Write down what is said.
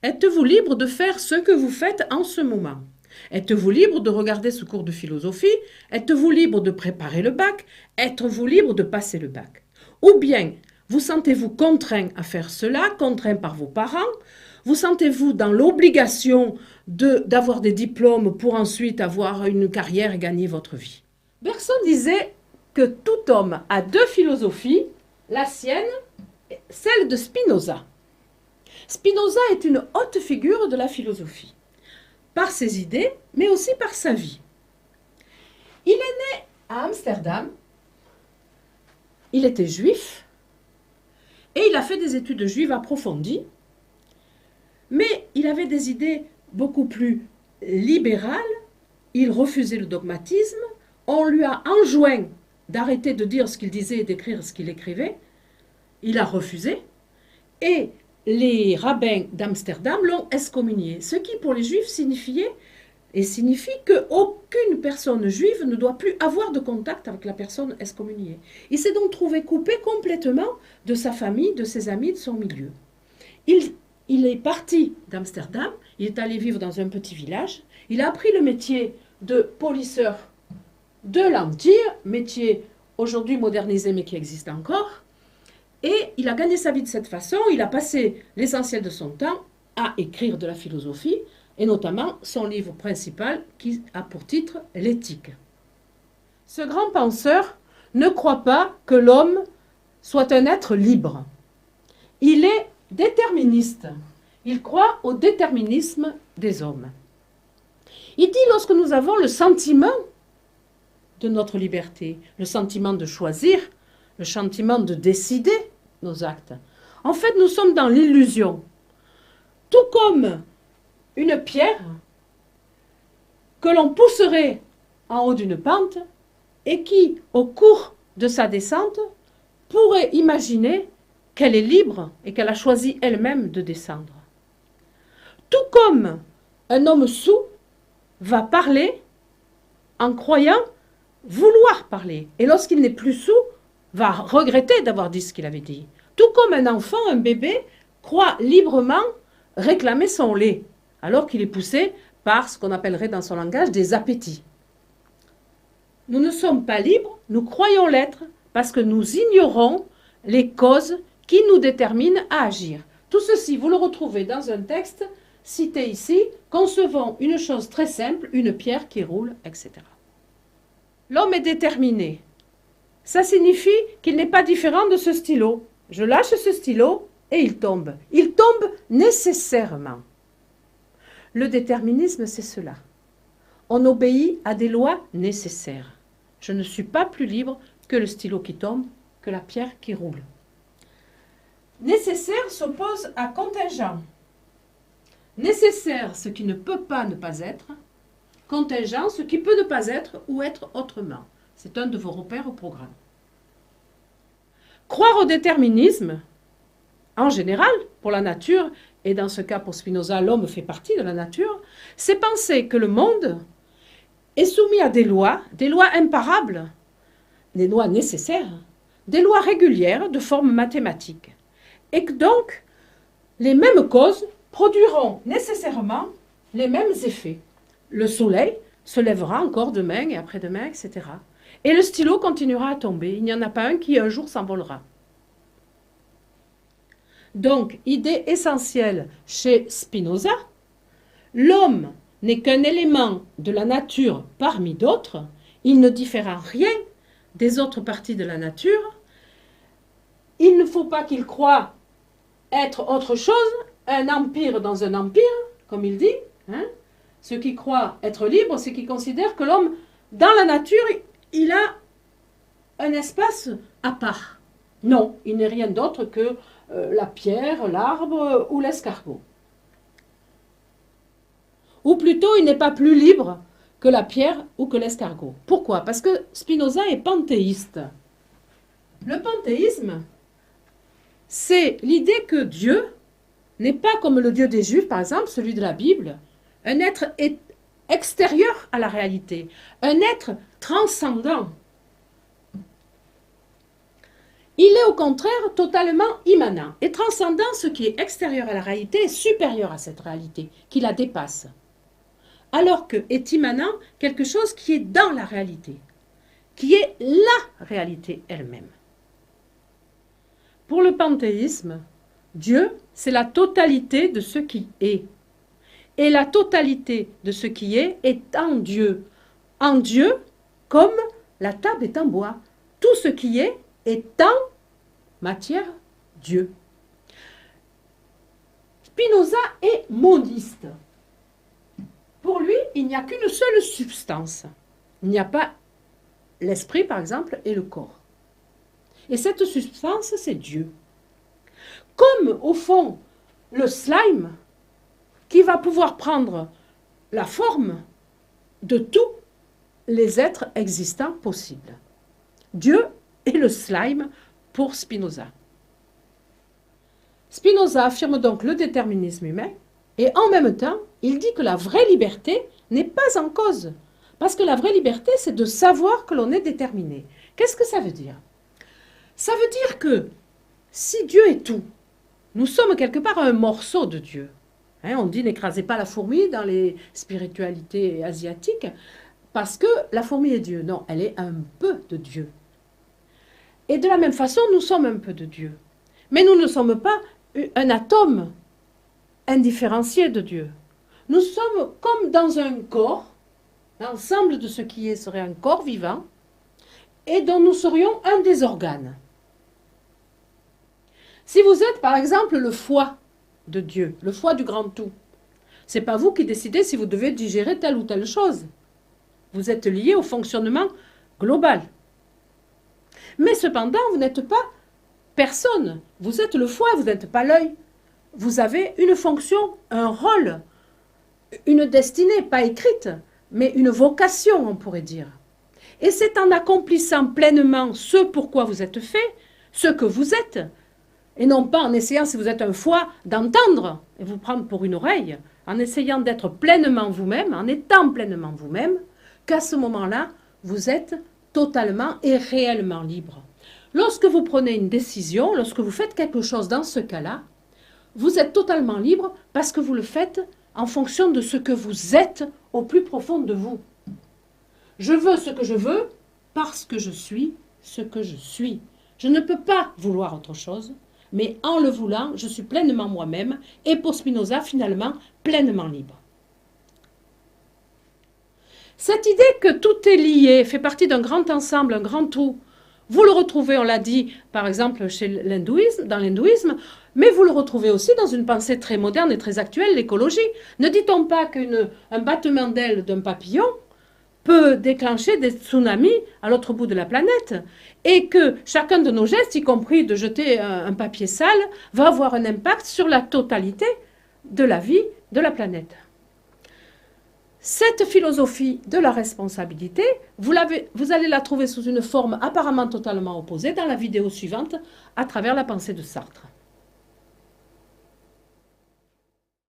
Êtes-vous libre de faire ce que vous faites en ce moment? Êtes-vous libre de regarder ce cours de philosophie? Êtes-vous libre de préparer le bac? Êtes-vous libre de passer le bac? Ou bien, vous sentez-vous contraint à faire cela, contraint par vos parents? Vous sentez-vous dans l'obligation d'avoir des diplômes pour ensuite avoir une carrière et gagner votre vie? Bergson disait que tout homme a deux philosophies, la sienne, celle de Spinoza. Spinoza est une haute figure de la philosophie, par ses idées, mais aussi par sa vie. Il est né à Amsterdam, il était juif, et il a fait des études juives approfondies, mais il avait des idées beaucoup plus libérales, il refusait le dogmatisme, on lui a enjoint d'arrêter de dire ce qu'il disait et d'écrire ce qu'il écrivait, il a refusé, et les rabbins d'Amsterdam l'ont excommunié, ce qui pour les juifs signifiait et signifie qu'aucune personne juive ne doit plus avoir de contact avec la personne excommuniée. Il s'est donc trouvé coupé complètement de sa famille, de ses amis, de son milieu. Il est parti d'Amsterdam, il est allé vivre dans un petit village, il a appris le métier de polisseur de l'Empire, métier aujourd'hui modernisé mais qui existe encore, et il a gagné sa vie de cette façon, il a passé l'essentiel de son temps à écrire de la philosophie, et notamment son livre principal qui a pour titre L'éthique. Ce grand penseur ne croit pas que l'homme soit un être libre. Il est déterministe. Il croit au déterminisme des hommes. Il dit lorsque nous avons le sentiment de notre liberté, le sentiment de choisir, le sentiment de décider nos actes, en fait nous sommes dans l'illusion. Tout comme une pierre que l'on pousserait en haut d'une pente et qui, au cours de sa descente, pourrait imaginer qu'elle est libre et qu'elle a choisi elle-même de descendre. Tout comme un homme sourd va parler en croyant vouloir parler. Et lorsqu'il n'est plus sourd, va regretter d'avoir dit ce qu'il avait dit. Tout comme un enfant, un bébé, croit librement réclamer son lait, alors qu'il est poussé par ce qu'on appellerait dans son langage des appétits. Nous ne sommes pas libres, nous croyons l'être, parce que nous ignorons les causes qui nous déterminent à agir. Tout ceci, vous le retrouvez dans un texte cité ici, concevons une chose très simple, une pierre qui roule, etc. L'homme est déterminé. Ça signifie qu'il n'est pas différent de ce stylo. Je lâche ce stylo et il tombe. Il tombe nécessairement. Le déterminisme, c'est cela. On obéit à des lois nécessaires. Je ne suis pas plus libre que le stylo qui tombe, que la pierre qui roule. Nécessaire s'oppose à contingent. Nécessaire, ce qui ne peut pas ne pas être. Contingent, ce qui peut ne pas être ou être autrement. C'est un de vos repères au programme. Croire au déterminisme, en général, pour la nature, et dans ce cas pour Spinoza, l'homme fait partie de la nature, c'est penser que le monde est soumis à des lois imparables, des lois nécessaires, des lois régulières de forme mathématique. Et que donc, les mêmes causes produiront nécessairement les mêmes effets. Le soleil se lèvera encore demain et après-demain, etc. Et le stylo continuera à tomber. Il n'y en a pas un qui un jour s'envolera. Donc, idée essentielle chez Spinoza, l'homme n'est qu'un élément de la nature parmi d'autres, il ne diffère en rien des autres parties de la nature, il ne faut pas qu'il croie être autre chose, un empire dans un empire, comme il dit. Ceux qui croient être libre, c'est qui considèrent que l'homme, dans la nature, il a un espace à part. Non, il n'est rien d'autre que la pierre, l'arbre ou l'escargot. Ou plutôt, il n'est pas plus libre que la pierre ou que l'escargot. Pourquoi? Parce que Spinoza est panthéiste. Le panthéisme, c'est l'idée que Dieu n'est pas comme le Dieu des Juifs, par exemple, celui de la Bible, un être extérieur à la réalité, un être transcendant. Il est au contraire totalement immanent et transcendant ce qui est extérieur à la réalité et supérieur à cette réalité, qui la dépasse. Alors que est immanent quelque chose qui est dans la réalité, qui est la réalité elle-même. Pour le panthéisme, Dieu, c'est la totalité de ce qui est. Et la totalité de ce qui est en Dieu. En Dieu, comme la table est en bois. Tout ce qui est en matière Dieu. Spinoza est moniste. Pour lui, il n'y a qu'une seule substance. Il n'y a pas l'esprit, par exemple, et le corps. Et cette substance, c'est Dieu. Comme, au fond, le slime, qui va pouvoir prendre la forme de tous les êtres existants possibles. Dieu est le slime pour Spinoza. Spinoza affirme donc le déterminisme humain et en même temps, il dit que la vraie liberté n'est pas en cause. Parce que la vraie liberté, c'est de savoir que l'on est déterminé. Qu'est-ce que ça veut dire? Ça veut dire que si Dieu est tout, nous sommes quelque part un morceau de Dieu. On dit n'écrasez pas la fourmi dans les spiritualités asiatiques parce que la fourmi est Dieu. Non, elle est un peu de Dieu. Et de la même façon, nous sommes un peu de Dieu. Mais nous ne sommes pas un atome indifférencié de Dieu. Nous sommes comme dans un corps, l'ensemble de ce qui est serait un corps vivant, et dont nous serions un des organes. Si vous êtes par exemple le foie de Dieu, le foie du grand tout, ce n'est pas vous qui décidez si vous devez digérer telle ou telle chose. Vous êtes lié au fonctionnement global. Mais cependant, vous n'êtes pas personne. Vous êtes le foie, vous n'êtes pas l'œil. Vous avez une fonction, un rôle, une destinée, pas écrite, mais une vocation, on pourrait dire. Et c'est en accomplissant pleinement ce pourquoi vous êtes fait, ce que vous êtes, et non pas en essayant, si vous êtes un foie, d'entendre et vous prendre pour une oreille, en essayant d'être pleinement vous-même, en étant pleinement vous-même, qu'à ce moment-là, vous êtes totalement et réellement libre. Lorsque vous prenez une décision, lorsque vous faites quelque chose dans ce cas-là, vous êtes totalement libre parce que vous le faites en fonction de ce que vous êtes au plus profond de vous. Je veux ce que je veux parce que je suis ce que je suis. Je ne peux pas vouloir autre chose, mais en le voulant, je suis pleinement moi-même et pour Spinoza, finalement, pleinement libre. Cette idée que tout est lié, fait partie d'un grand ensemble, un grand tout, vous le retrouvez, on l'a dit, par exemple, chez l'hindouisme, dans l'hindouisme, mais vous le retrouvez aussi dans une pensée très moderne et très actuelle, l'écologie. Ne dit-on pas qu'un battement d'aile d'un papillon peut déclencher des tsunamis à l'autre bout de la planète et que chacun de nos gestes, y compris de jeter un papier sale, va avoir un impact sur la totalité de la vie de la planète. Cette philosophie de la responsabilité, vous allez la trouver sous une forme apparemment totalement opposée dans la vidéo suivante à travers la pensée de Sartre.